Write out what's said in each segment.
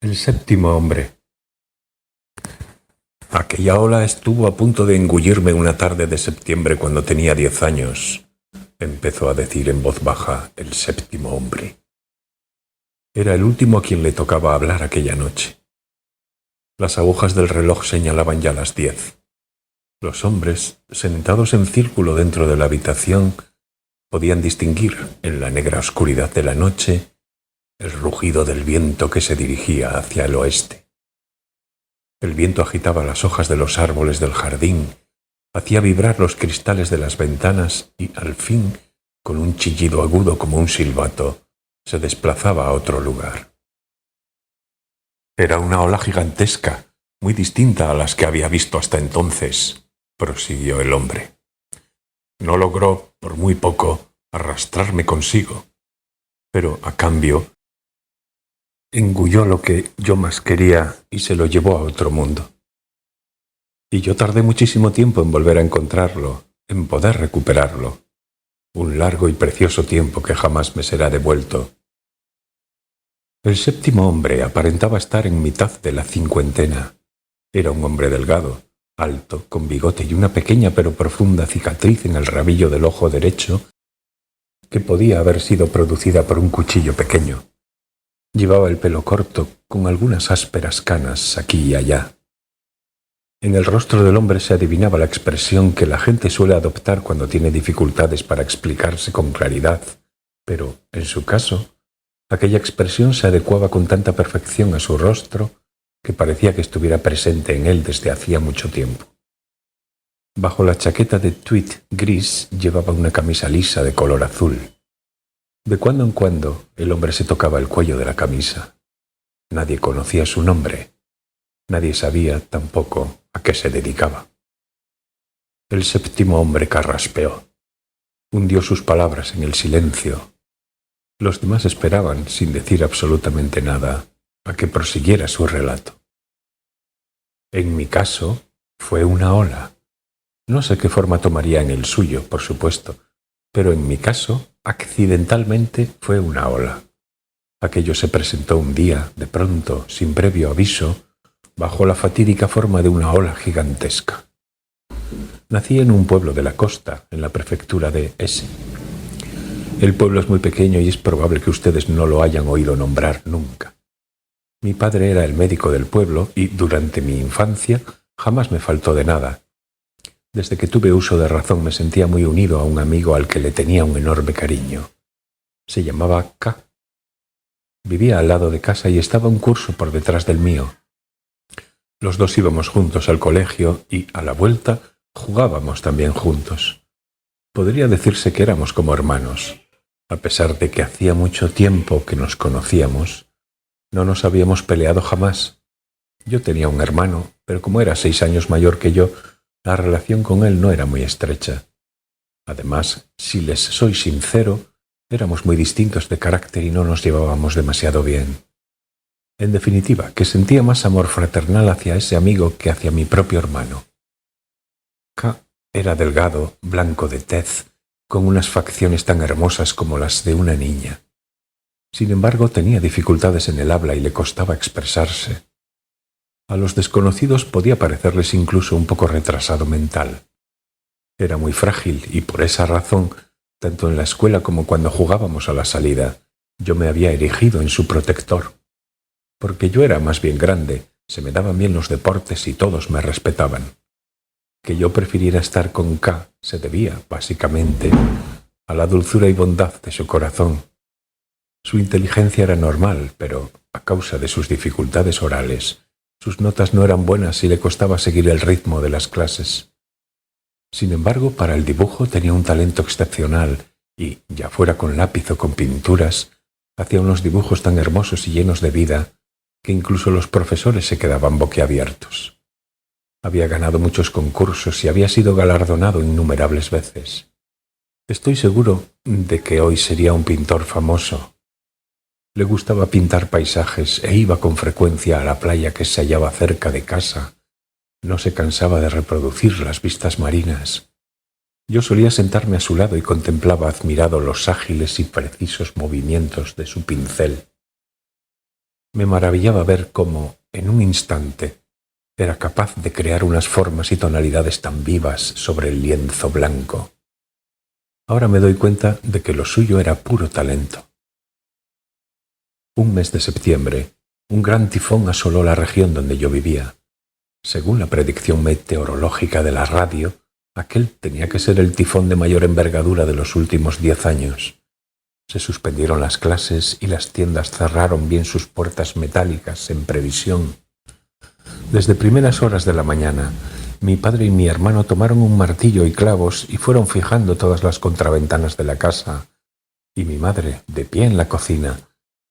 El séptimo hombre. Aquella ola estuvo a punto de engullirme una tarde de septiembre cuando tenía 10 años. Empezó a decir en voz baja el séptimo hombre. Era el último a quien le tocaba hablar aquella noche. Las agujas del reloj señalaban ya las 10. Los hombres, sentados en círculo dentro de la habitación, podían distinguir, en la negra oscuridad de la noche, el rugido del viento que se dirigía hacia el oeste. El viento agitaba las hojas de los árboles del jardín, hacía vibrar los cristales de las ventanas y, al fin, con un chillido agudo como un silbato, se desplazaba a otro lugar. Era una ola gigantesca, muy distinta a las que había visto hasta entonces, prosiguió el hombre. No logró, por muy poco, arrastrarme consigo, pero, a cambio, engulló lo que yo más quería y se lo llevó a otro mundo. Y yo tardé muchísimo tiempo en volver a encontrarlo, en poder recuperarlo. Un largo y precioso tiempo que jamás me será devuelto. El séptimo hombre aparentaba estar en mitad de la cincuentena. Era un hombre delgado, alto, con bigote y una pequeña pero profunda cicatriz en el rabillo del ojo derecho que podía haber sido producida por un cuchillo pequeño. Llevaba el pelo corto, con algunas ásperas canas aquí y allá. En el rostro del hombre se adivinaba la expresión que la gente suele adoptar cuando tiene dificultades para explicarse con claridad, pero, en su caso, aquella expresión se adecuaba con tanta perfección a su rostro que parecía que estuviera presente en él desde hacía mucho tiempo. Bajo la chaqueta de tweed gris llevaba una camisa lisa de color azul. De cuando en cuando el hombre se tocaba el cuello de la camisa. Nadie conocía su nombre. Nadie sabía tampoco a qué se dedicaba. El séptimo hombre carraspeó. Hundió sus palabras en el silencio. Los demás esperaban, sin decir absolutamente nada, a que prosiguiera su relato. En mi caso, fue una ola. No sé qué forma tomaría en el suyo, por supuesto, pero en mi caso, accidentalmente, fue una ola. Aquello se presentó un día, de pronto, sin previo aviso, bajo la fatídica forma de una ola gigantesca. Nací en un pueblo de la costa, en la prefectura de S. El pueblo es muy pequeño y es probable que ustedes no lo hayan oído nombrar nunca. Mi padre era el médico del pueblo y, durante mi infancia, jamás me faltó de nada. Desde que tuve uso de razón me sentía muy unido a un amigo al que le tenía un enorme cariño. Se llamaba K. Vivía al lado de casa y estaba un curso por detrás del mío. Los dos íbamos juntos al colegio y, a la vuelta, jugábamos también juntos. Podría decirse que éramos como hermanos. A pesar de que hacía mucho tiempo que nos conocíamos, no nos habíamos peleado jamás. Yo tenía un hermano, pero como era 6 años mayor que yo, la relación con él no era muy estrecha. Además, si les soy sincero, éramos muy distintos de carácter y no nos llevábamos demasiado bien. En definitiva, que sentía más amor fraternal hacia ese amigo que hacia mi propio hermano. K era delgado, blanco de tez, con unas facciones tan hermosas como las de una niña. Sin embargo, tenía dificultades en el habla y le costaba expresarse. A los desconocidos podía parecerles incluso un poco retrasado mental. Era muy frágil y por esa razón, tanto en la escuela como cuando jugábamos a la salida, yo me había erigido en su protector. Porque yo era más bien grande, se me daban bien los deportes y todos me respetaban. Que yo prefiriera estar con K se debía, básicamente, a la dulzura y bondad de su corazón. Su inteligencia era normal, pero, a causa de sus dificultades orales, sus notas no eran buenas y le costaba seguir el ritmo de las clases. Sin embargo, para el dibujo tenía un talento excepcional y, ya fuera con lápiz o con pinturas, hacía unos dibujos tan hermosos y llenos de vida que incluso los profesores se quedaban boquiabiertos. Había ganado muchos concursos y había sido galardonado innumerables veces. Estoy seguro de que hoy sería un pintor famoso. Le gustaba pintar paisajes e iba con frecuencia a la playa que se hallaba cerca de casa. No se cansaba de reproducir las vistas marinas. Yo solía sentarme a su lado y contemplaba admirado los ágiles y precisos movimientos de su pincel. Me maravillaba ver cómo, en un instante, era capaz de crear unas formas y tonalidades tan vivas sobre el lienzo blanco. Ahora me doy cuenta de que lo suyo era puro talento. Un mes de septiembre, un gran tifón asoló la región donde yo vivía. Según la predicción meteorológica de la radio, aquel tenía que ser el tifón de mayor envergadura de los últimos 10 años. Se suspendieron las clases y las tiendas cerraron bien sus puertas metálicas en previsión. Desde primeras horas de la mañana, mi padre y mi hermano tomaron un martillo y clavos y fueron fijando todas las contraventanas de la casa. Y mi madre, de pie en la cocina,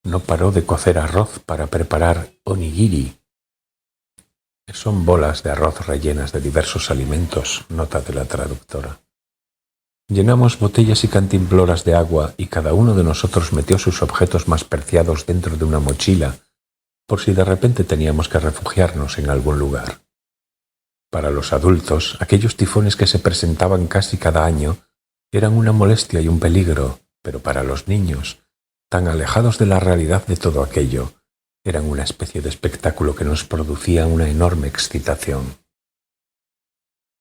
no paró de cocer arroz para preparar onigiri. Son bolas de arroz rellenas de diversos alimentos, nota de la traductora. Llenamos botellas y cantimploras de agua y cada uno de nosotros metió sus objetos más preciados dentro de una mochila, por si de repente teníamos que refugiarnos en algún lugar. Para los adultos, aquellos tifones que se presentaban casi cada año eran una molestia y un peligro, pero para los niños, tan alejados de la realidad de todo aquello, eran una especie de espectáculo que nos producía una enorme excitación.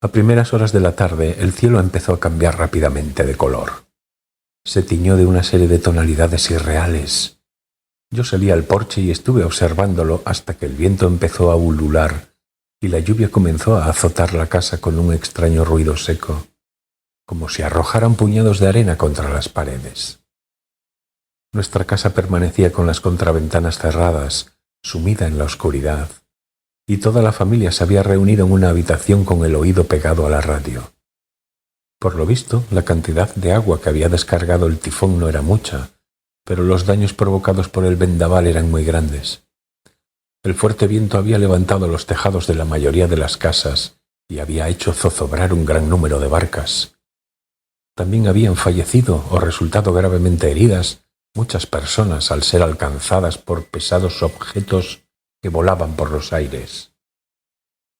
A primeras horas de la tarde, el cielo empezó a cambiar rápidamente de color. Se tiñó de una serie de tonalidades irreales. Yo salí al porche y estuve observándolo hasta que el viento empezó a ulular y la lluvia comenzó a azotar la casa con un extraño ruido seco, como si arrojaran puñados de arena contra las paredes. Nuestra casa permanecía con las contraventanas cerradas, sumida en la oscuridad, y toda la familia se había reunido en una habitación con el oído pegado a la radio. Por lo visto, la cantidad de agua que había descargado el tifón no era mucha, pero los daños provocados por el vendaval eran muy grandes. El fuerte viento había levantado los tejados de la mayoría de las casas y había hecho zozobrar un gran número de barcas. También habían fallecido o resultado gravemente heridas muchas personas al ser alcanzadas por pesados objetos que volaban por los aires.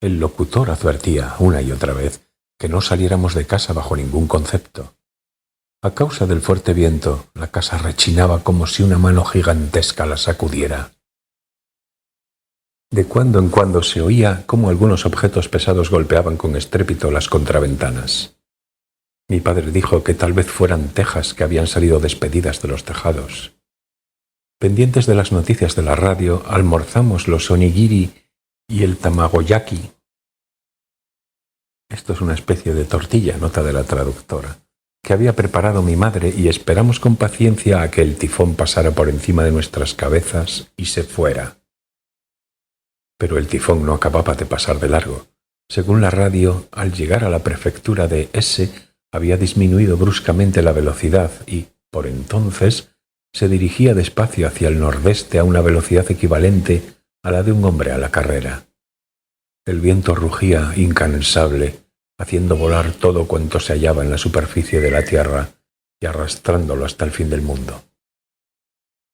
El locutor advertía una y otra vez que no saliéramos de casa bajo ningún concepto. A causa del fuerte viento, la casa rechinaba como si una mano gigantesca la sacudiera. De cuando en cuando se oía cómo algunos objetos pesados golpeaban con estrépito las contraventanas. Mi padre dijo que tal vez fueran tejas que habían salido despedidas de los tejados. Pendientes de las noticias de la radio, almorzamos los onigiri y el tamagoyaki. Esto es una especie de tortilla, nota de la traductora, que había preparado mi madre y esperamos con paciencia a que el tifón pasara por encima de nuestras cabezas y se fuera. Pero el tifón no acababa de pasar de largo. Según la radio, al llegar a la prefectura de S, había disminuido bruscamente la velocidad y, por entonces, se dirigía despacio hacia el nordeste a una velocidad equivalente a la de un hombre a la carrera. El viento rugía incansable, haciendo volar todo cuanto se hallaba en la superficie de la tierra y arrastrándolo hasta el fin del mundo.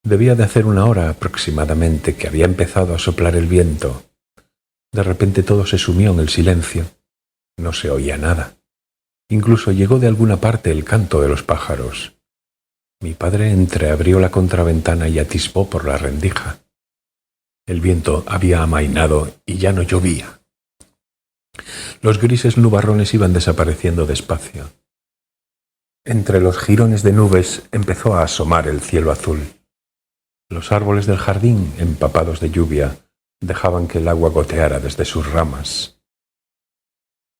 Debía de hacer una hora aproximadamente que había empezado a soplar el viento. De repente todo se sumió en el silencio. No se oía nada. Incluso llegó de alguna parte el canto de los pájaros. Mi padre entreabrió la contraventana y atisbó por la rendija. El viento había amainado y ya no llovía. Los grises nubarrones iban desapareciendo despacio. Entre los jirones de nubes empezó a asomar el cielo azul. Los árboles del jardín, empapados de lluvia, dejaban que el agua goteara desde sus ramas.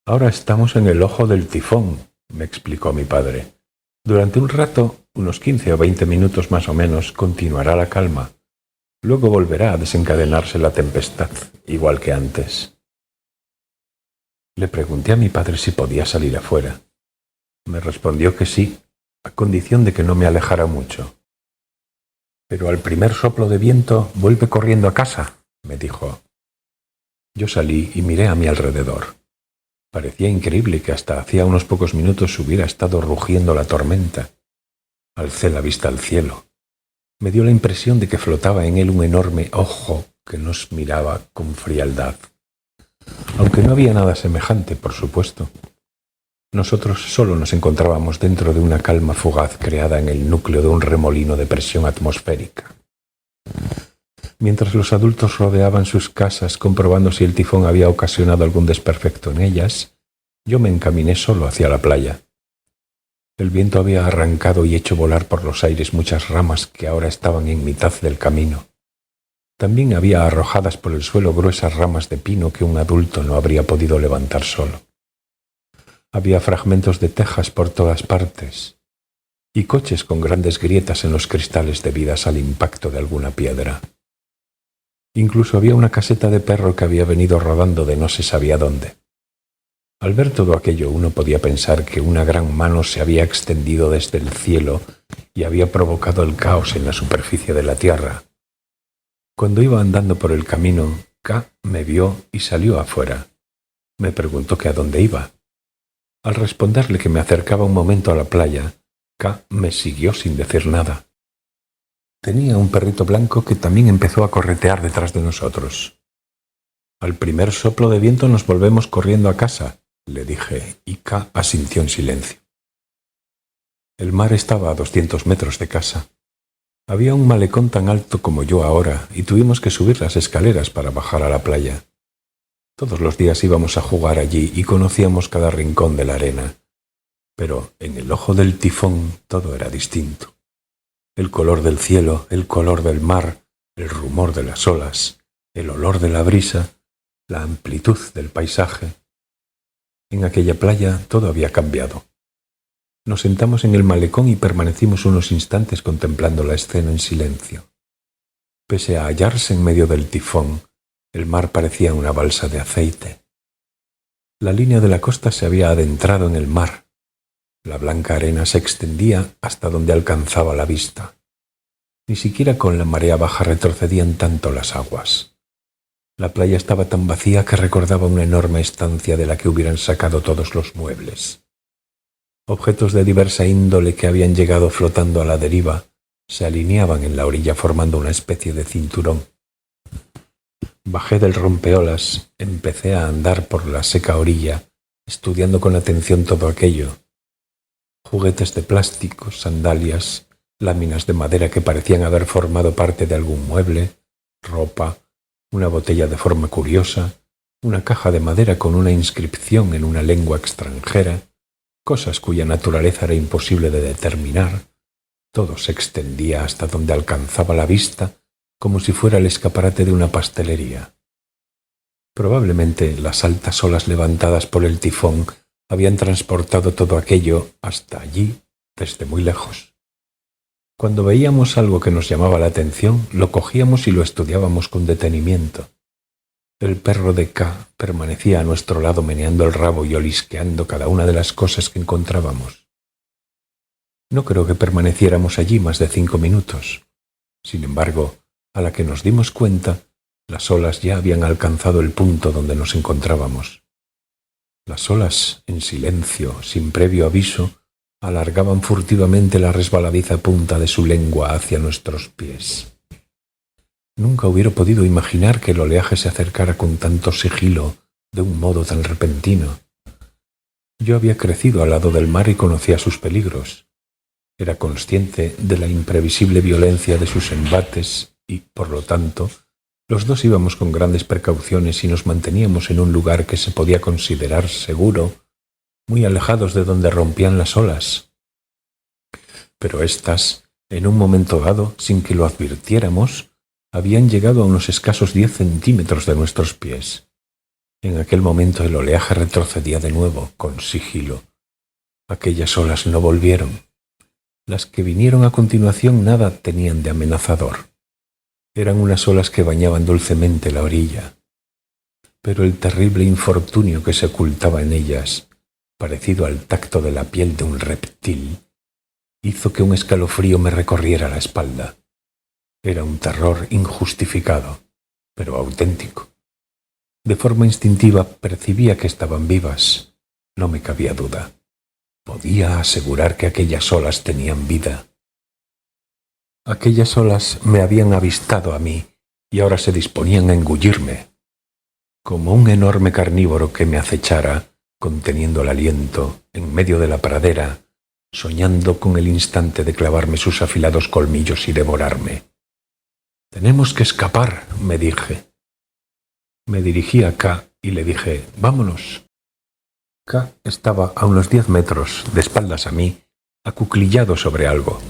«Ahora estamos en el ojo del tifón», me explicó mi padre. «Durante un rato, unos 15 o 20 minutos más o menos, continuará la calma. Luego volverá a desencadenarse la tempestad, igual que antes». Le pregunté a mi padre si podía salir afuera. Me respondió que sí, a condición de que no me alejara mucho. «Pero al primer soplo de viento vuelve corriendo a casa», me dijo. Yo salí y miré a mi alrededor. Parecía increíble que hasta hacía unos pocos minutos hubiera estado rugiendo la tormenta. Alcé la vista al cielo. Me dio la impresión de que flotaba en él un enorme ojo que nos miraba con frialdad. Aunque no había nada semejante, por supuesto. Nosotros solo nos encontrábamos dentro de una calma fugaz creada en el núcleo de un remolino de presión atmosférica. Mientras los adultos rodeaban sus casas comprobando si el tifón había ocasionado algún desperfecto en ellas, yo me encaminé solo hacia la playa. El viento había arrancado y hecho volar por los aires muchas ramas que ahora estaban en mitad del camino. También había arrojadas por el suelo gruesas ramas de pino que un adulto no habría podido levantar solo. Había fragmentos de tejas por todas partes y coches con grandes grietas en los cristales debidas al impacto de alguna piedra. Incluso había una caseta de perro que había venido rodando de no se sabía dónde. Al ver todo aquello uno podía pensar que una gran mano se había extendido desde el cielo y había provocado el caos en la superficie de la tierra. Cuando iba andando por el camino, K me vio y salió afuera. Me preguntó que a dónde iba. Al responderle que me acercaba un momento a la playa, K me siguió sin decir nada. Tenía un perrito blanco que también empezó a corretear detrás de nosotros. Al primer soplo de viento nos volvemos corriendo a casa, le dije, y K asintió en silencio. El mar estaba a 200 metros de casa. Había un malecón tan alto como yo ahora y tuvimos que subir las escaleras para bajar a la playa. Todos los días íbamos a jugar allí y conocíamos cada rincón de la arena. Pero en el ojo del tifón todo era distinto. El color del cielo, el color del mar, el rumor de las olas, el olor de la brisa, la amplitud del paisaje. En aquella playa todo había cambiado. Nos sentamos en el malecón y permanecimos unos instantes contemplando la escena en silencio. Pese a hallarse en medio del tifón, el mar parecía una balsa de aceite. La línea de la costa se había adentrado en el mar. La blanca arena se extendía hasta donde alcanzaba la vista. Ni siquiera con la marea baja retrocedían tanto las aguas. La playa estaba tan vacía que recordaba una enorme estancia de la que hubieran sacado todos los muebles. Objetos de diversa índole que habían llegado flotando a la deriva se alineaban en la orilla formando una especie de cinturón. Bajé del rompeolas, empecé a andar por la seca orilla, estudiando con atención todo aquello. Juguetes de plástico, sandalias, láminas de madera que parecían haber formado parte de algún mueble, ropa, una botella de forma curiosa, una caja de madera con una inscripción en una lengua extranjera, cosas cuya naturaleza era imposible de determinar. Todo se extendía hasta donde alcanzaba la vista, como si fuera el escaparate de una pastelería. Probablemente las altas olas levantadas por el tifón habían transportado todo aquello hasta allí desde muy lejos. Cuando veíamos algo que nos llamaba la atención, lo cogíamos y lo estudiábamos con detenimiento. El perro de K permanecía a nuestro lado meneando el rabo y olisqueando cada una de las cosas que encontrábamos. No creo que permaneciéramos allí más de 5 minutos. Sin embargo, a la que nos dimos cuenta, las olas ya habían alcanzado el punto donde nos encontrábamos. Las olas, en silencio, sin previo aviso, alargaban furtivamente la resbaladiza punta de su lengua hacia nuestros pies. Nunca hubiera podido imaginar que el oleaje se acercara con tanto sigilo, de un modo tan repentino. Yo había crecido al lado del mar y conocía sus peligros. Era consciente de la imprevisible violencia de sus embates y, por lo tanto, los dos íbamos con grandes precauciones y nos manteníamos en un lugar que se podía considerar seguro, muy alejados de donde rompían las olas. Pero éstas, en un momento dado, sin que lo advirtiéramos, habían llegado a unos escasos 10 centímetros de nuestros pies. En aquel momento el oleaje retrocedía de nuevo, con sigilo. Aquellas olas no volvieron. Las que vinieron a continuación nada tenían de amenazador. Eran unas olas que bañaban dulcemente la orilla. Pero el terrible infortunio que se ocultaba en ellas, parecido al tacto de la piel de un reptil, hizo que un escalofrío me recorriera la espalda. Era un terror injustificado, pero auténtico. De forma instintiva percibía que estaban vivas. No me cabía duda. Podía asegurar que aquellas olas tenían vida. Aquellas olas me habían avistado a mí y ahora se disponían a engullirme. Como un enorme carnívoro que me acechara, conteniendo el aliento, en medio de la pradera, soñando con el instante de clavarme sus afilados colmillos y devorarme. Tenemos que escapar, me dije. Me dirigí a K y le dije, vámonos. K estaba a unos 10 metros, de espaldas a mí, acuclillado sobre algo.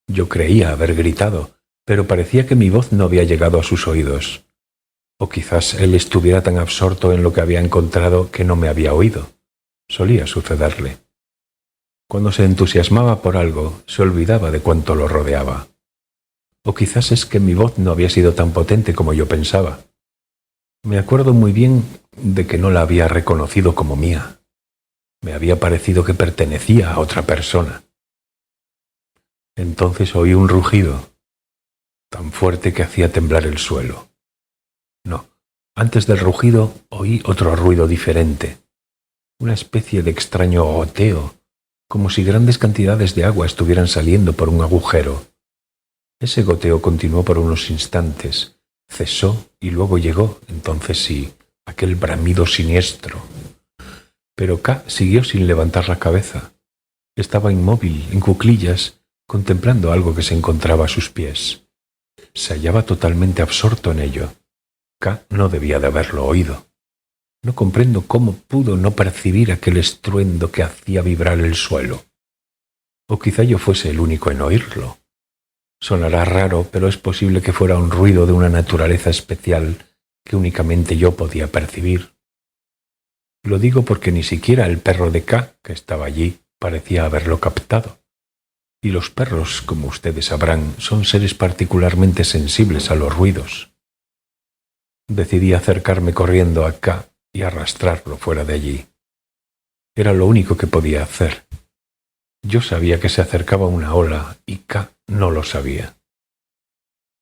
Yo creía haber gritado, pero parecía que mi voz no había llegado a sus oídos. O quizás él estuviera tan absorto en lo que había encontrado que no me había oído. Solía sucederle. Cuando se entusiasmaba por algo, se olvidaba de cuánto lo rodeaba. O quizás es que mi voz no había sido tan potente como yo pensaba. Me acuerdo muy bien de que no la había reconocido como mía. Me había parecido que pertenecía a otra persona. Entonces oí un rugido, tan fuerte que hacía temblar el suelo. No, antes del rugido oí otro ruido diferente, una especie de extraño goteo, como si grandes cantidades de agua estuvieran saliendo por un agujero. Ese goteo continuó por unos instantes, cesó y luego llegó, entonces sí, aquel bramido siniestro. Pero K siguió sin levantar la cabeza. Estaba inmóvil, en cuclillas, contemplando algo que se encontraba a sus pies. Se hallaba totalmente absorto en ello. K no debía de haberlo oído. No comprendo cómo pudo no percibir aquel estruendo que hacía vibrar el suelo. O quizá yo fuese el único en oírlo. Sonará raro, pero es posible que fuera un ruido de una naturaleza especial que únicamente yo podía percibir. Lo digo porque ni siquiera el perro de K, que estaba allí, parecía haberlo captado. Y los perros, como ustedes sabrán, son seres particularmente sensibles a los ruidos. Decidí acercarme corriendo a K y arrastrarlo fuera de allí. Era lo único que podía hacer. Yo sabía que se acercaba una ola y K no lo sabía.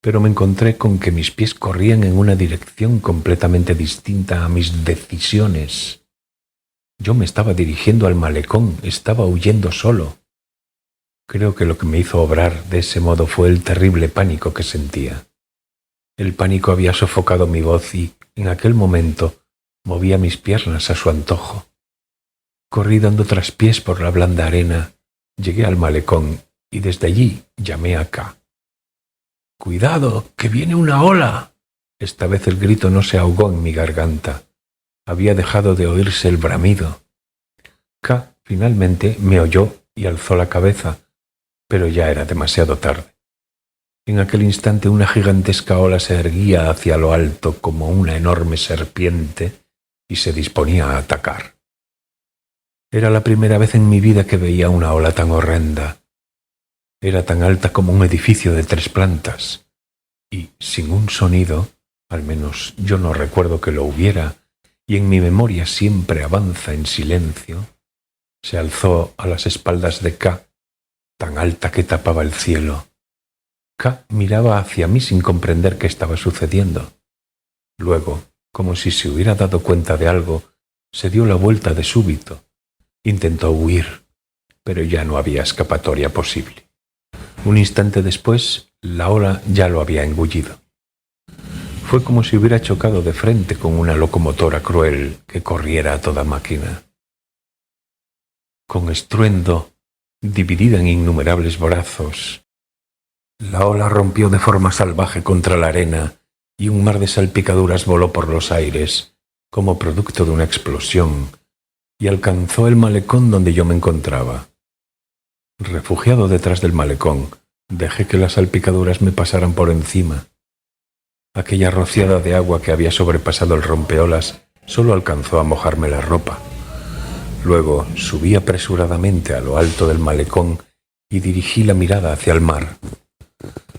Pero me encontré con que mis pies corrían en una dirección completamente distinta a mis decisiones. Yo me estaba dirigiendo al malecón, estaba huyendo solo. Creo que lo que me hizo obrar de ese modo fue el terrible pánico que sentía. El pánico había sofocado mi voz y, en aquel momento, movía mis piernas a su antojo. Corrí dando traspiés por la blanda arena, llegué al malecón y desde allí llamé a K. ¡Cuidado, que viene una ola! Esta vez el grito no se ahogó en mi garganta. Había dejado de oírse el bramido. K finalmente me oyó y alzó la cabeza, pero ya era demasiado tarde. En aquel instante una gigantesca ola se erguía hacia lo alto como una enorme serpiente y se disponía a atacar. Era la primera vez en mi vida que veía una ola tan horrenda. Era tan alta como un edificio de 3 plantas, y sin un sonido, al menos yo no recuerdo que lo hubiera, y en mi memoria siempre avanza en silencio, se alzó a las espaldas de K, tan alta que tapaba el cielo. K miraba hacia mí sin comprender qué estaba sucediendo. Luego, como si se hubiera dado cuenta de algo, se dio la vuelta de súbito. Intentó huir, pero ya no había escapatoria posible. Un instante después, la ola ya lo había engullido. Fue como si hubiera chocado de frente con una locomotora cruel que corriera a toda máquina. Con estruendo, dividida en innumerables brazos, la ola rompió de forma salvaje contra la arena y un mar de salpicaduras voló por los aires, como producto de una explosión, y alcanzó el malecón donde yo me encontraba. Refugiado detrás del malecón, dejé que las salpicaduras me pasaran por encima. Aquella rociada de agua que había sobrepasado el rompeolas solo alcanzó a mojarme la ropa. Luego subí apresuradamente a lo alto del malecón y dirigí la mirada hacia el mar.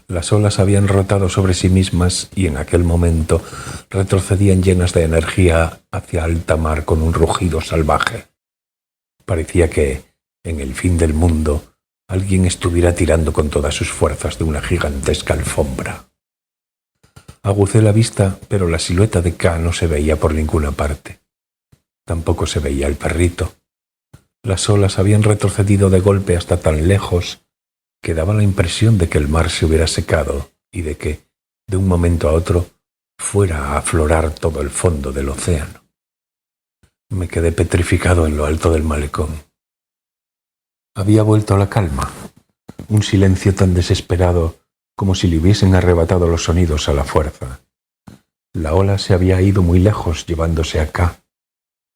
Las olas habían rotado sobre sí mismas y en aquel momento retrocedían llenas de energía hacia alta mar con un rugido salvaje. Parecía que, en el fin del mundo, alguien estuviera tirando con todas sus fuerzas de una gigantesca alfombra. Agucé la vista, pero la silueta de K no se veía por ninguna parte. Tampoco se veía el perrito. Las olas habían retrocedido de golpe hasta tan lejos que daba la impresión de que el mar se hubiera secado y de que, de un momento a otro, fuera a aflorar todo el fondo del océano. Me quedé petrificado en lo alto del malecón. Había vuelto la calma, un silencio tan desesperado como si le hubiesen arrebatado los sonidos a la fuerza. La ola se había ido muy lejos llevándose a K.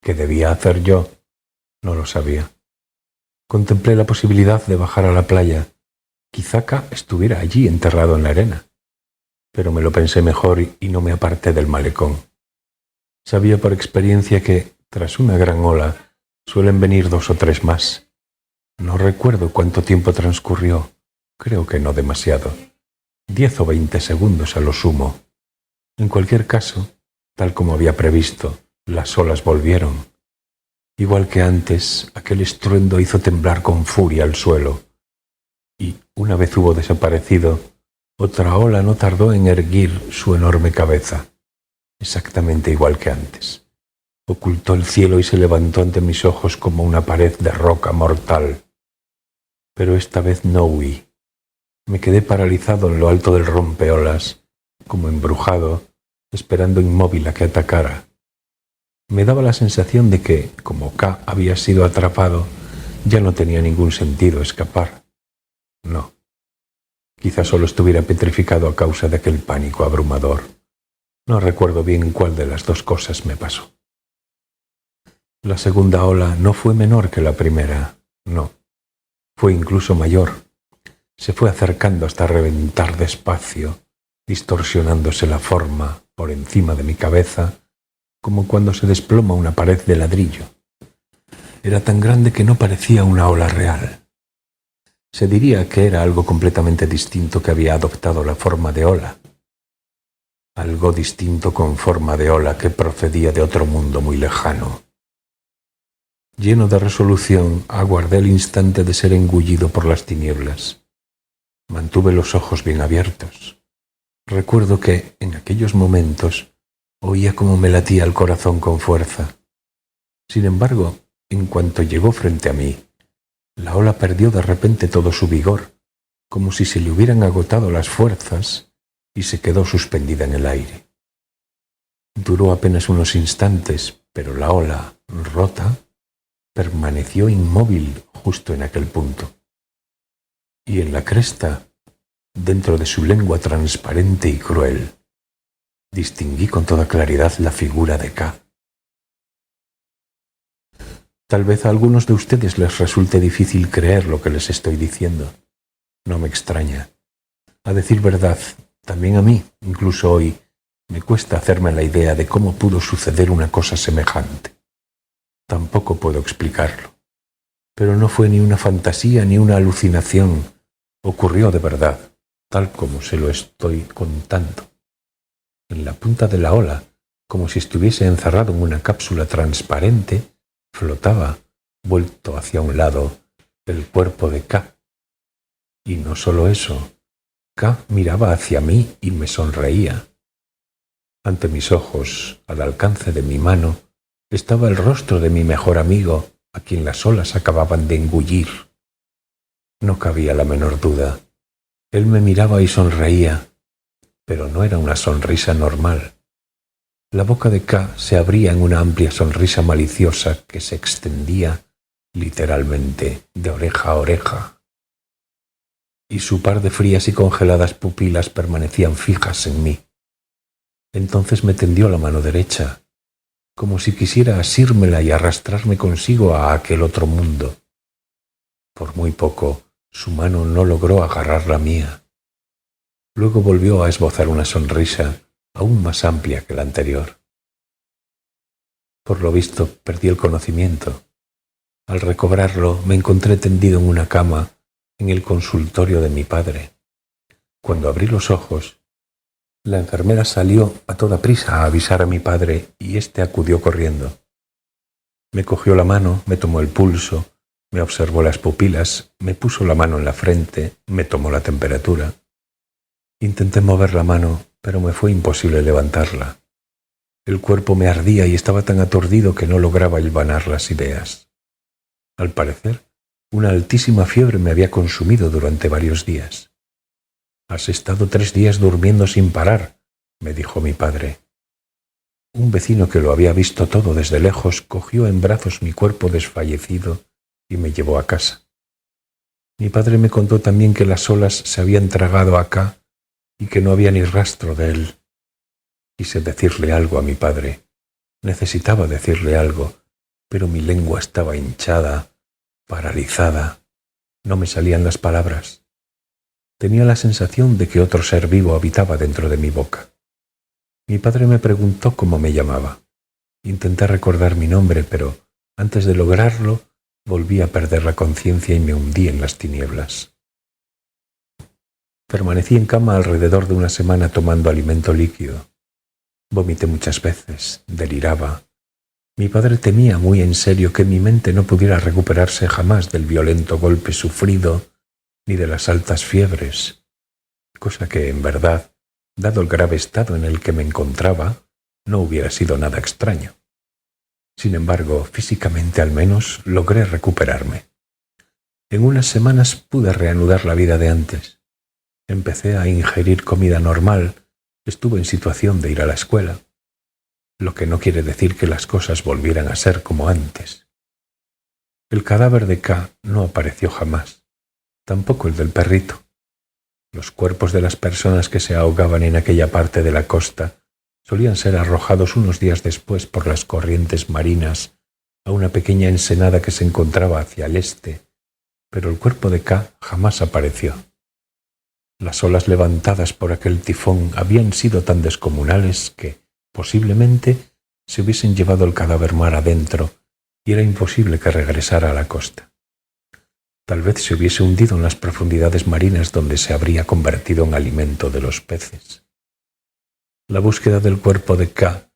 ¿Qué debía hacer yo? No lo sabía. Contemplé la posibilidad de bajar a la playa. Quizá K estuviera allí enterrado en la arena. Pero me lo pensé mejor y no me aparté del malecón. Sabía por experiencia que, tras una gran ola, suelen venir 2 o 3 más. No recuerdo cuánto tiempo transcurrió. Creo que no demasiado. 10 o 20 segundos a lo sumo. En cualquier caso, tal como había previsto, las olas volvieron. Igual que antes, aquel estruendo hizo temblar con furia el suelo. Y, una vez hubo desaparecido, otra ola no tardó en erguir su enorme cabeza, exactamente igual que antes. Ocultó el cielo y se levantó ante mis ojos como una pared de roca mortal. Pero esta vez no huí. Me quedé paralizado en lo alto del rompeolas, como embrujado, esperando inmóvil a que atacara. Me daba la sensación de que, como K había sido atrapado, ya no tenía ningún sentido escapar. No. Quizá solo estuviera petrificado a causa de aquel pánico abrumador. No recuerdo bien cuál de las dos cosas me pasó. La segunda ola no fue menor que la primera, no. Fue incluso mayor. Se fue acercando hasta reventar despacio, distorsionándose la forma por encima de mi cabeza, como cuando se desploma una pared de ladrillo. Era tan grande que no parecía una ola real. Se diría que era algo completamente distinto que había adoptado la forma de ola. Algo distinto con forma de ola que procedía de otro mundo muy lejano. Lleno de resolución, aguardé el instante de ser engullido por las tinieblas. Mantuve los ojos bien abiertos. Recuerdo que, en aquellos momentos, oía cómo me latía el corazón con fuerza. Sin embargo, en cuanto llegó frente a mí, la ola perdió de repente todo su vigor, como si se le hubieran agotado las fuerzas, y se quedó suspendida en el aire. Duró apenas unos instantes, pero la ola, rota, permaneció inmóvil justo en aquel punto. Y en la cresta, dentro de su lengua transparente y cruel, distinguí con toda claridad la figura de K. Tal vez a algunos de ustedes les resulte difícil creer lo que les estoy diciendo. No me extraña. A decir verdad, también a mí, incluso hoy, me cuesta hacerme la idea de cómo pudo suceder una cosa semejante. Tampoco puedo explicarlo. Pero no fue ni una fantasía ni una alucinación. Ocurrió de verdad, tal como se lo estoy contando. En la punta de la ola, como si estuviese encerrado en una cápsula transparente, flotaba, vuelto hacia un lado, el cuerpo de K. Y no solo eso, K miraba hacia mí y me sonreía. Ante mis ojos, al alcance de mi mano, estaba el rostro de mi mejor amigo, a quien las olas acababan de engullir. No cabía la menor duda. Él me miraba y sonreía, pero no era una sonrisa normal. La boca de K se abría en una amplia sonrisa maliciosa que se extendía, literalmente, de oreja a oreja. Y su par de frías y congeladas pupilas permanecían fijas en mí. Entonces me tendió la mano derecha, como si quisiera asírmela y arrastrarme consigo a aquel otro mundo. Por muy poco, su mano no logró agarrar la mía. Luego volvió a esbozar una sonrisa aún más amplia que la anterior. Por lo visto, perdí el conocimiento. Al recobrarlo, me encontré tendido en una cama en el consultorio de mi padre. Cuando abrí los ojos, la enfermera salió a toda prisa a avisar a mi padre y éste acudió corriendo. Me cogió la mano, me tomó el pulso, me observó las pupilas, me puso la mano en la frente, me tomó la temperatura. Intenté mover la mano, pero me fue imposible levantarla. El cuerpo me ardía y estaba tan aturdido que no lograba hilvanar las ideas. Al parecer, una altísima fiebre me había consumido durante varios días. «Has estado 3 días durmiendo sin parar», me dijo mi padre. Un vecino que lo había visto todo desde lejos cogió en brazos mi cuerpo desfallecido y me llevó a casa. Mi padre me contó también que las olas se habían tragado a K y que no había ni rastro de él. Quise decirle algo a mi padre. Necesitaba decirle algo, pero mi lengua estaba hinchada, paralizada. No me salían las palabras. Tenía la sensación de que otro ser vivo habitaba dentro de mi boca. Mi padre me preguntó cómo me llamaba. Intenté recordar mi nombre, pero antes de lograrlo, volví a perder la conciencia y me hundí en las tinieblas. Permanecí en cama alrededor de una semana tomando alimento líquido. Vomité muchas veces, deliraba. Mi padre temía muy en serio que mi mente no pudiera recuperarse jamás del violento golpe sufrido ni de las altas fiebres, cosa que, en verdad, dado el grave estado en el que me encontraba, no hubiera sido nada extraño. Sin embargo, físicamente al menos logré recuperarme. En unas semanas pude reanudar la vida de antes. Empecé a ingerir comida normal, estuve en situación de ir a la escuela, lo que no quiere decir que las cosas volvieran a ser como antes. El cadáver de K no apareció jamás, tampoco el del perrito. Los cuerpos de las personas que se ahogaban en aquella parte de la costa solían ser arrojados unos días después por las corrientes marinas a una pequeña ensenada que se encontraba hacia el este, pero el cuerpo de K jamás apareció. Las olas levantadas por aquel tifón habían sido tan descomunales que, posiblemente, se hubiesen llevado el cadáver mar adentro y era imposible que regresara a la costa. Tal vez se hubiese hundido en las profundidades marinas donde se habría convertido en alimento de los peces. La búsqueda del cuerpo de K,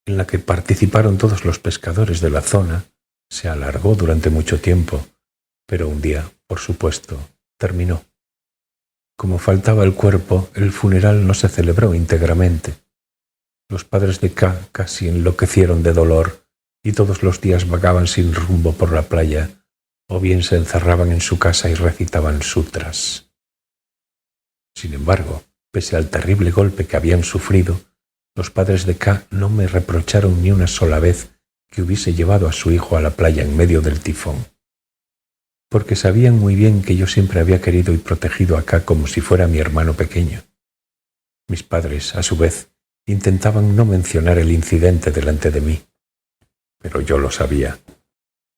en la que participaron todos los pescadores de la zona, se alargó durante mucho tiempo, pero un día, por supuesto, terminó. Como faltaba el cuerpo, el funeral no se celebró íntegramente. Los padres de K casi enloquecieron de dolor y todos los días vagaban sin rumbo por la playa, o bien se encerraban en su casa y recitaban sutras. Sin embargo, pese al terrible golpe que habían sufrido, los padres de K no me reprocharon ni una sola vez que hubiese llevado a su hijo a la playa en medio del tifón, porque sabían muy bien que yo siempre había querido y protegido a K como si fuera mi hermano pequeño. Mis padres, a su vez, intentaban no mencionar el incidente delante de mí, pero yo lo sabía,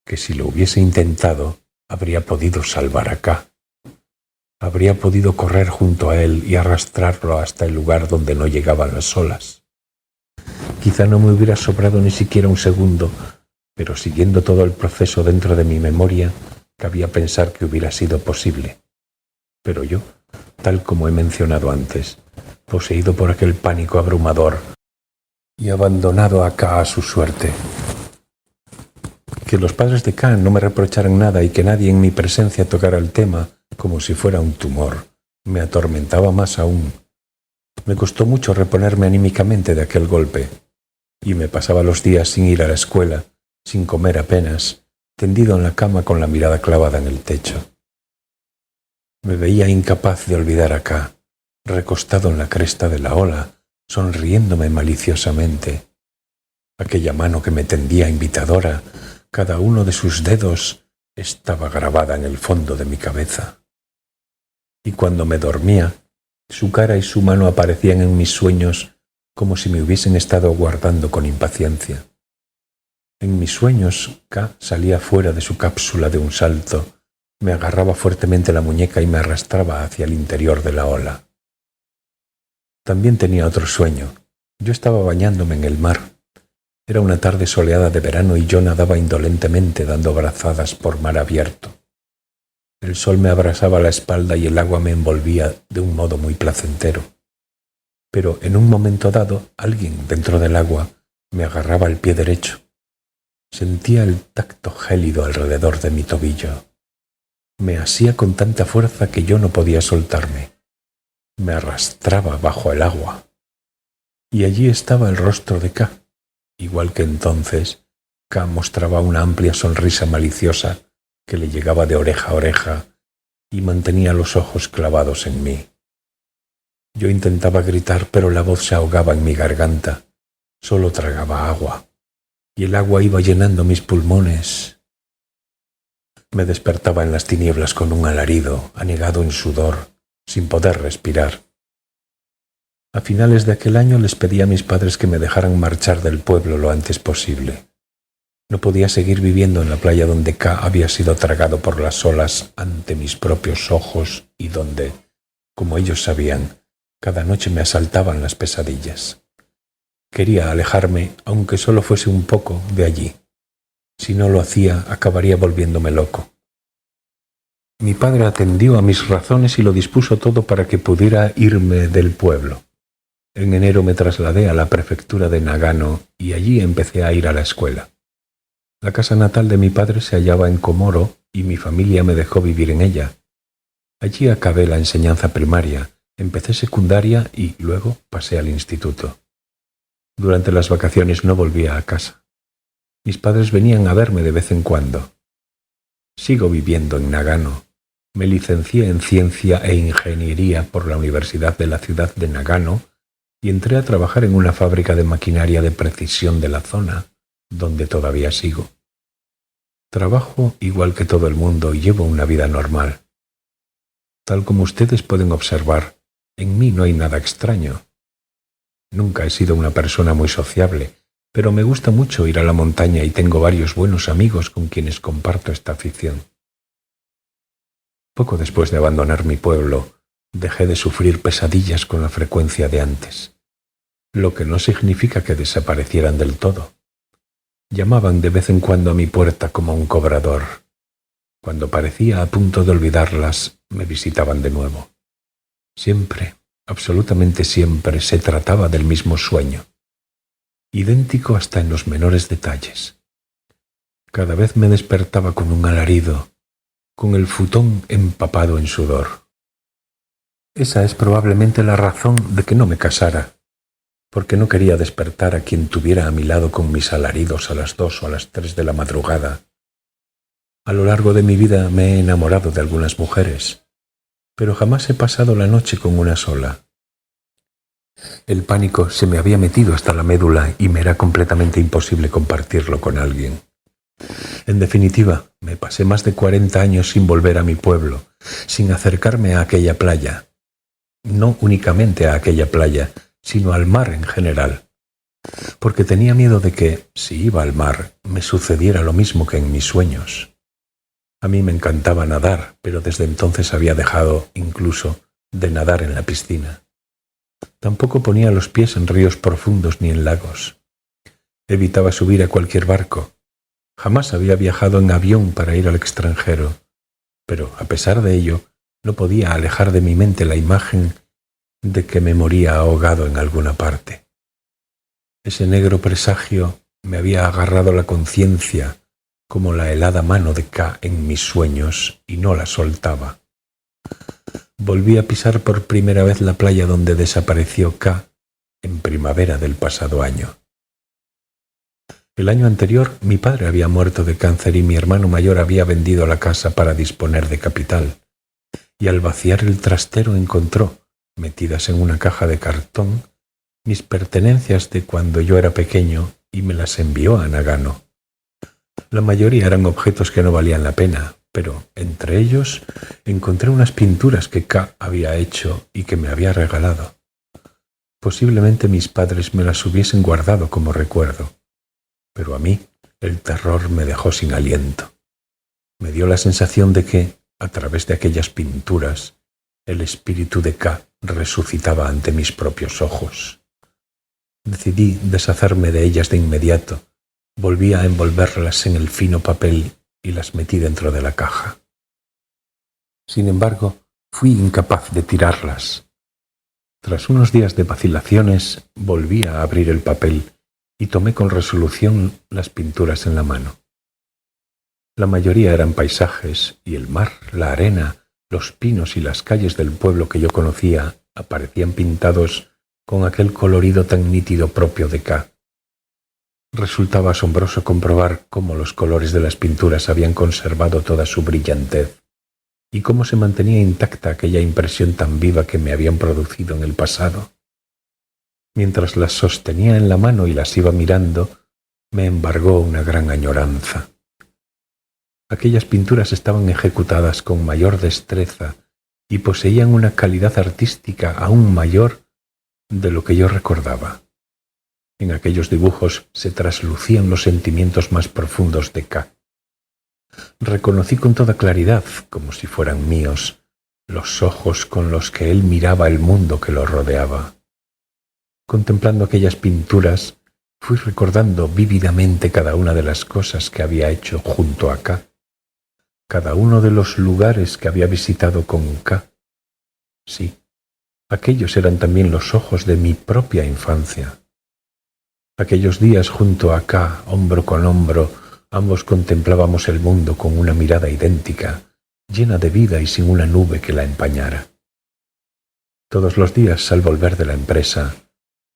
que si lo hubiese intentado, habría podido salvar a K. Habría podido correr junto a él y arrastrarlo hasta el lugar donde no llegaban las olas. Quizá no me hubiera sobrado ni siquiera un segundo, pero siguiendo todo el proceso dentro de mi memoria, cabía pensar que hubiera sido posible. Pero yo, tal como he mencionado antes, poseído por aquel pánico abrumador y abandonado a K a su suerte. Que los padres de K no me reprocharan nada y que nadie en mi presencia tocara el tema como si fuera un tumor, me atormentaba más aún. Me costó mucho reponerme anímicamente de aquel golpe, y me pasaba los días sin ir a la escuela, sin comer apenas, tendido en la cama con la mirada clavada en el techo. Me veía incapaz de olvidar a K, recostado en la cresta de la ola, sonriéndome maliciosamente. Aquella mano que me tendía invitadora, cada uno de sus dedos estaba grabada en el fondo de mi cabeza. Y cuando me dormía, su cara y su mano aparecían en mis sueños como si me hubiesen estado aguardando con impaciencia. En mis sueños, K salía fuera de su cápsula de un salto, me agarraba fuertemente la muñeca y me arrastraba hacia el interior de la ola. También tenía otro sueño. Yo estaba bañándome en el mar. Era una tarde soleada de verano y yo nadaba indolentemente dando brazadas por mar abierto. El sol me abrasaba la espalda y el agua me envolvía de un modo muy placentero. Pero en un momento dado, alguien dentro del agua me agarraba el pie derecho. Sentía el tacto gélido alrededor de mi tobillo. Me asía con tanta fuerza que yo no podía soltarme. Me arrastraba bajo el agua. Y allí estaba el rostro de K. Igual que entonces, K mostraba una amplia sonrisa maliciosa que le llegaba de oreja a oreja y mantenía los ojos clavados en mí. Yo intentaba gritar, pero la voz se ahogaba en mi garganta. Solo tragaba agua, y el agua iba llenando mis pulmones. Me despertaba en las tinieblas con un alarido, anegado en sudor, sin poder respirar. A finales de aquel año les pedí a mis padres que me dejaran marchar del pueblo lo antes posible. No podía seguir viviendo en la playa donde K había sido tragado por las olas ante mis propios ojos y donde, como ellos sabían, cada noche me asaltaban las pesadillas. Quería alejarme, aunque solo fuese un poco, de allí. Si no lo hacía, acabaría volviéndome loco. Mi padre atendió a mis razones y lo dispuso todo para que pudiera irme del pueblo. En enero me trasladé a la prefectura de Nagano y allí empecé a ir a la escuela. La casa natal de mi padre se hallaba en Komoro y mi familia me dejó vivir en ella. Allí acabé la enseñanza primaria, empecé secundaria y luego pasé al instituto. Durante las vacaciones no volvía a casa. Mis padres venían a verme de vez en cuando. Sigo viviendo en Nagano. Me licencié en Ciencia e Ingeniería por la Universidad de la ciudad de Nagano y entré a trabajar en una fábrica de maquinaria de precisión de la zona, donde todavía sigo. Trabajo igual que todo el mundo y llevo una vida normal. Tal como ustedes pueden observar, en mí no hay nada extraño. Nunca he sido una persona muy sociable, pero me gusta mucho ir a la montaña y tengo varios buenos amigos con quienes comparto esta afición. Poco después de abandonar mi pueblo, dejé de sufrir pesadillas con la frecuencia de antes, lo que no significa que desaparecieran del todo. Llamaban de vez en cuando a mi puerta como un cobrador. Cuando parecía a punto de olvidarlas, me visitaban de nuevo. Siempre, absolutamente siempre, se trataba del mismo sueño, idéntico hasta en los menores detalles. Cada vez me despertaba con un alarido, con el futón empapado en sudor. Esa es probablemente la razón de que no me casara, porque no quería despertar a quien tuviera a mi lado con mis alaridos a las 2 o a las 3 de la madrugada. A lo largo de mi vida me he enamorado de algunas mujeres, pero jamás he pasado la noche con una sola. El pánico se me había metido hasta la médula y me era completamente imposible compartirlo con alguien. En definitiva, me pasé más de 40 años sin volver a mi pueblo, sin acercarme a aquella playa. No únicamente a aquella playa, sino al mar en general, porque tenía miedo de que, si iba al mar, me sucediera lo mismo que en mis sueños. A mí me encantaba nadar, pero desde entonces había dejado, incluso, de nadar en la piscina. Tampoco ponía los pies en ríos profundos ni en lagos. Evitaba subir a cualquier barco. Jamás había viajado en avión para ir al extranjero, pero, a pesar de ello, no podía alejar de mi mente la imagen de que me moría ahogado en alguna parte. Ese negro presagio me había agarrado la conciencia como la helada mano de K en mis sueños y no la soltaba. Volví a pisar por primera vez la playa donde desapareció K en primavera del pasado año. El año anterior mi padre había muerto de cáncer y mi hermano mayor había vendido la casa para disponer de capital, y al vaciar el trastero encontró, metidas en una caja de cartón, mis pertenencias de cuando yo era pequeño y me las envió a Nagano. La mayoría eran objetos que no valían la pena, pero entre ellos encontré unas pinturas que K había hecho y que me había regalado. Posiblemente mis padres me las hubiesen guardado como recuerdo, pero a mí el terror me dejó sin aliento. Me dio la sensación de que, a través de aquellas pinturas, el espíritu de K resucitaba ante mis propios ojos. Decidí deshacerme de ellas de inmediato. Volví a envolverlas en el fino papel y las metí dentro de la caja. Sin embargo, fui incapaz de tirarlas. Tras unos días de vacilaciones, volví a abrir el papel y tomé con resolución las pinturas en la mano. La mayoría eran paisajes, y el mar, la arena, los pinos y las calles del pueblo que yo conocía aparecían pintados con aquel colorido tan nítido propio de K. Resultaba asombroso comprobar cómo los colores de las pinturas habían conservado toda su brillantez y cómo se mantenía intacta aquella impresión tan viva que me habían producido en el pasado. Mientras las sostenía en la mano y las iba mirando, me embargó una gran añoranza. Aquellas pinturas estaban ejecutadas con mayor destreza y poseían una calidad artística aún mayor de lo que yo recordaba. En aquellos dibujos se traslucían los sentimientos más profundos de K. Reconocí con toda claridad, como si fueran míos, los ojos con los que él miraba el mundo que lo rodeaba. Contemplando aquellas pinturas, fui recordando vívidamente cada una de las cosas que había hecho junto a K, cada uno de los lugares que había visitado con K. Sí, aquellos eran también los ojos de mi propia infancia. Aquellos días junto a K, hombro con hombro, ambos contemplábamos el mundo con una mirada idéntica, llena de vida y sin una nube que la empañara. Todos los días, al volver de la empresa,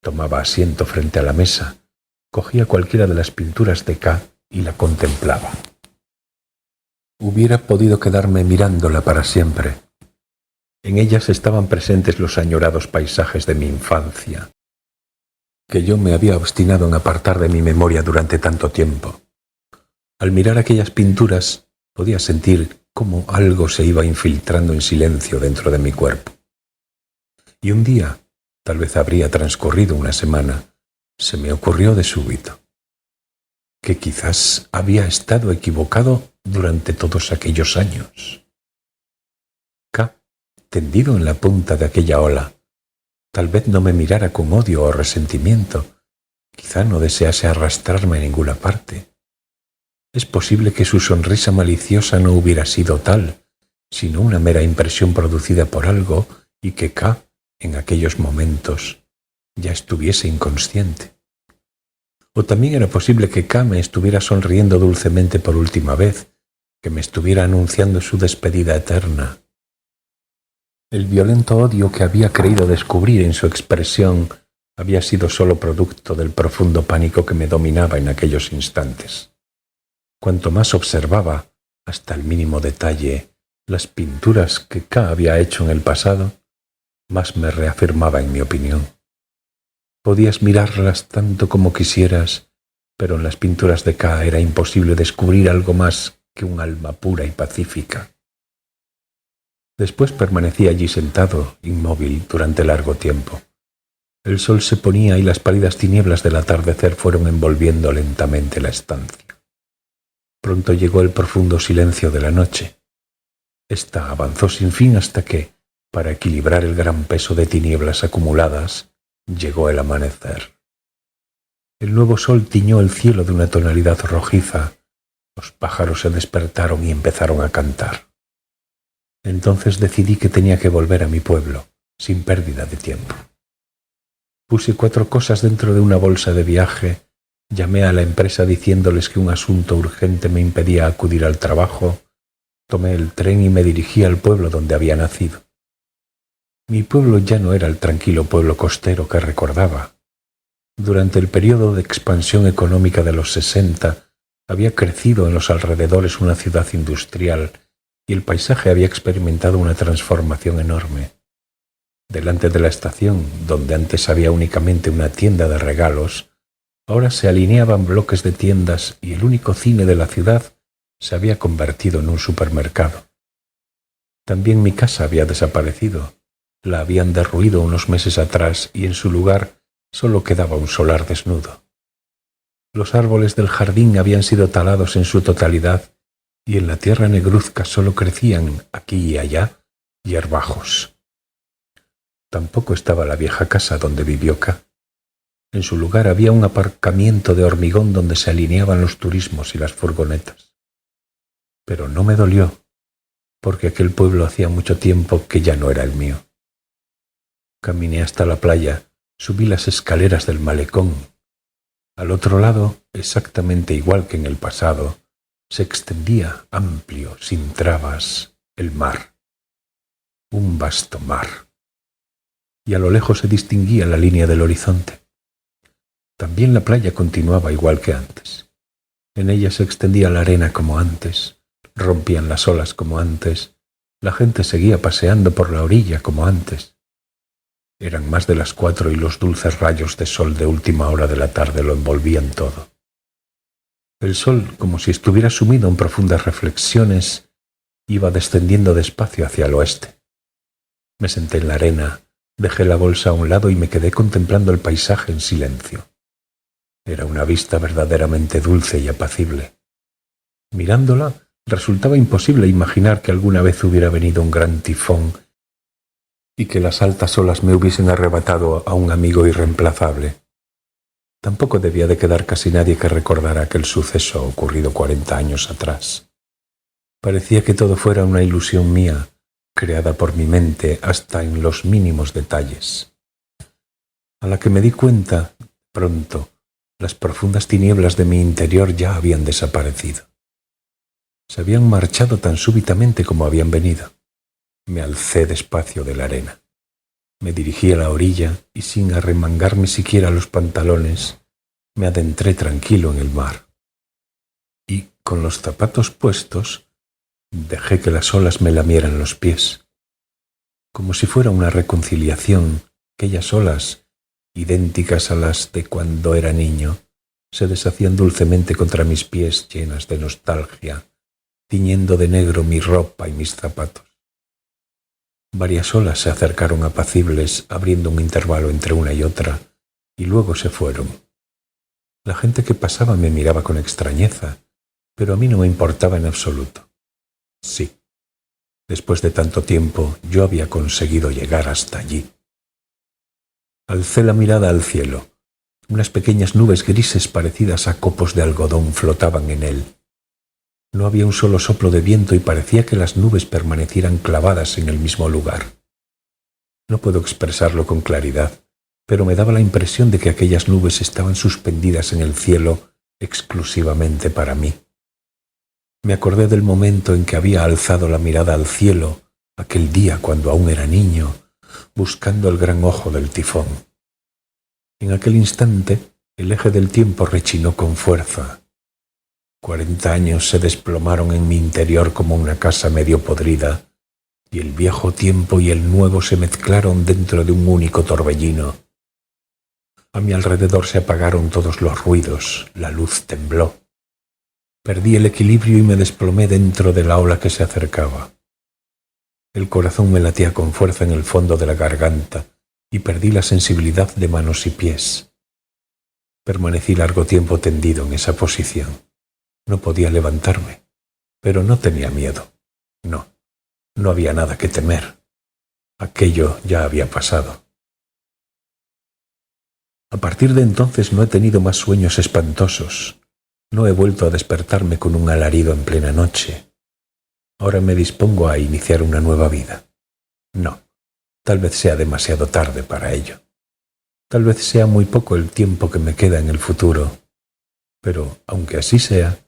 tomaba asiento frente a la mesa, cogía cualquiera de las pinturas de K y la contemplaba. Hubiera podido quedarme mirándola para siempre. En ellas estaban presentes los añorados paisajes de mi infancia, que yo me había obstinado en apartar de mi memoria durante tanto tiempo. Al mirar aquellas pinturas, podía sentir cómo algo se iba infiltrando en silencio dentro de mi cuerpo. Y un día, tal vez habría transcurrido una semana, se me ocurrió de súbito que quizás había estado equivocado durante todos aquellos años. K, tendido en la punta de aquella ola, tal vez no me mirara con odio o resentimiento, quizá no desease arrastrarme a ninguna parte. Es posible que su sonrisa maliciosa no hubiera sido tal, sino una mera impresión producida por algo y que K, en aquellos momentos, ya estuviese inconsciente. O también era posible que K me estuviera sonriendo dulcemente por última vez, que me estuviera anunciando su despedida eterna. El violento odio que había creído descubrir en su expresión había sido solo producto del profundo pánico que me dominaba en aquellos instantes. Cuanto más observaba, hasta el mínimo detalle, las pinturas que K había hecho en el pasado, más me reafirmaba en mi opinión. Podías mirarlas tanto como quisieras, pero en las pinturas de K era imposible descubrir algo más que un alma pura y pacífica. Después permanecí allí sentado, inmóvil, durante largo tiempo. El sol se ponía y las pálidas tinieblas del atardecer fueron envolviendo lentamente la estancia. Pronto llegó el profundo silencio de la noche. Esta avanzó sin fin hasta que, para equilibrar el gran peso de tinieblas acumuladas, llegó el amanecer. El nuevo sol tiñó el cielo de una tonalidad rojiza. Los pájaros se despertaron y empezaron a cantar. Entonces decidí que tenía que volver a mi pueblo, sin pérdida de tiempo. Puse 4 cosas dentro de una bolsa de viaje, llamé a la empresa diciéndoles que un asunto urgente me impedía acudir al trabajo, tomé el tren y me dirigí al pueblo donde había nacido. Mi pueblo ya no era el tranquilo pueblo costero que recordaba. Durante el periodo de expansión económica de los 60, había crecido en los alrededores una ciudad industrial y el paisaje había experimentado una transformación enorme. Delante de la estación, donde antes había únicamente una tienda de regalos, ahora se alineaban bloques de tiendas y el único cine de la ciudad se había convertido en un supermercado. También mi casa había desaparecido. La habían derruido unos meses atrás y en su lugar solo quedaba un solar desnudo. Los árboles del jardín habían sido talados en su totalidad y en la tierra negruzca solo crecían, aquí y allá, hierbajos. Tampoco estaba la vieja casa donde vivió K. En su lugar había un aparcamiento de hormigón donde se alineaban los turismos y las furgonetas. Pero no me dolió, porque aquel pueblo hacía mucho tiempo que ya no era el mío. Caminé hasta la playa, subí las escaleras del malecón. Al otro lado, exactamente igual que en el pasado, se extendía amplio, sin trabas, el mar. Un vasto mar. Y a lo lejos se distinguía la línea del horizonte. También la playa continuaba igual que antes. En ella se extendía la arena como antes, rompían las olas como antes, la gente seguía paseando por la orilla como antes. Eran más de las 4 y los dulces rayos de sol de última hora de la tarde lo envolvían todo. El sol, como si estuviera sumido en profundas reflexiones, iba descendiendo despacio hacia el oeste. Me senté en la arena, Dejé la bolsa a un lado y me quedé contemplando el paisaje en silencio. Era una vista verdaderamente dulce y apacible. Mirándola, resultaba imposible imaginar que alguna vez hubiera venido un gran tifón y que las altas olas me hubiesen arrebatado a un amigo irreemplazable. Tampoco debía de quedar casi nadie que recordara aquel suceso ocurrido 40 años atrás. Parecía que todo fuera una ilusión mía, creada por mi mente hasta en los mínimos detalles. A la que me di cuenta, pronto, las profundas tinieblas de mi interior ya habían desaparecido. Se habían marchado tan súbitamente como habían venido. Me alcé despacio de la arena. Me dirigí a la orilla y sin arremangarme siquiera los pantalones, me adentré tranquilo en el mar. Y, con los zapatos puestos, dejé que las olas me lamieran los pies. Como si fuera una reconciliación, aquellas olas, idénticas a las de cuando era niño, se deshacían dulcemente contra mis pies llenas de nostalgia, tiñendo de negro mi ropa y mis zapatos. Varias olas se acercaron apacibles, abriendo un intervalo entre una y otra, y luego se fueron. La gente que pasaba me miraba con extrañeza, pero a mí no me importaba en absoluto. Sí, después de tanto tiempo yo había conseguido llegar hasta allí. Alcé la mirada al cielo. Unas pequeñas nubes grises parecidas a copos de algodón flotaban en él. No había un solo soplo de viento y parecía que las nubes permanecieran clavadas en el mismo lugar. No puedo expresarlo con claridad, pero me daba la impresión de que aquellas nubes estaban suspendidas en el cielo exclusivamente para mí. Me acordé del momento en que había alzado la mirada al cielo, aquel día cuando aún era niño, buscando el gran ojo del tifón. En aquel instante, el eje del tiempo rechinó con fuerza. 40 años se desplomaron en mi interior como una casa medio podrida, y el viejo tiempo y el nuevo se mezclaron dentro de un único torbellino. A mi alrededor se apagaron todos los ruidos, la luz tembló. Perdí el equilibrio y me desplomé dentro de la ola que se acercaba. El corazón me latía con fuerza en el fondo de la garganta y perdí la sensibilidad de manos y pies. Permanecí largo tiempo tendido en esa posición. No podía levantarme, pero no tenía miedo. No había nada que temer. Aquello ya había pasado. A partir de entonces no he tenido más sueños espantosos. No he vuelto a despertarme con un alarido en plena noche. Ahora me dispongo a iniciar una nueva vida. No, tal vez sea demasiado tarde para ello. Tal vez sea muy poco el tiempo que me queda en el futuro. Pero, aunque así sea,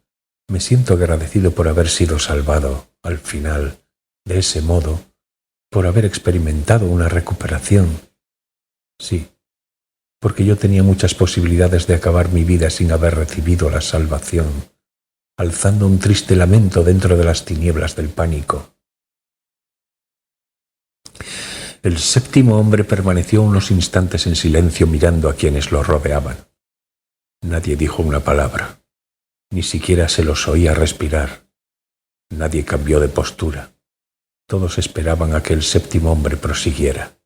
me siento agradecido por haber sido salvado, al final, de ese modo, por haber experimentado una recuperación. Sí, porque yo tenía muchas posibilidades de acabar mi vida sin haber recibido la salvación, alzando un triste lamento dentro de las tinieblas del pánico. El séptimo hombre permaneció unos instantes en silencio mirando a quienes lo rodeaban. Nadie dijo una palabra. Ni siquiera se los oía respirar. Nadie cambió de postura. Todos esperaban a que el séptimo hombre prosiguiera.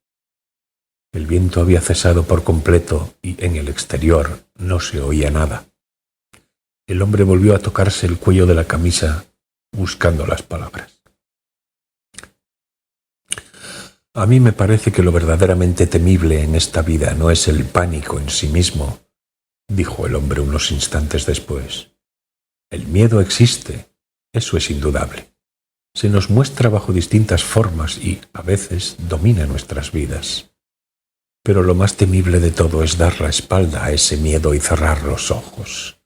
El viento había cesado por completo y en el exterior no se oía nada. El hombre volvió a tocarse el cuello de la camisa buscando las palabras. A mí me parece que lo verdaderamente temible en esta vida no es el pánico en sí mismo, dijo el hombre unos instantes después. El miedo existe, eso es indudable. Se nos muestra bajo distintas formas y, a veces, domina nuestras vidas. Pero lo más temible de todo es dar la espalda a ese miedo y cerrar los ojos.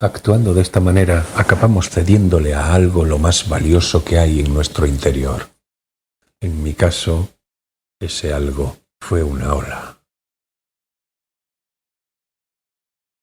Actuando de esta manera, acabamos cediéndole a algo lo más valioso que hay en nuestro interior. En mi caso, ese algo fue una ola.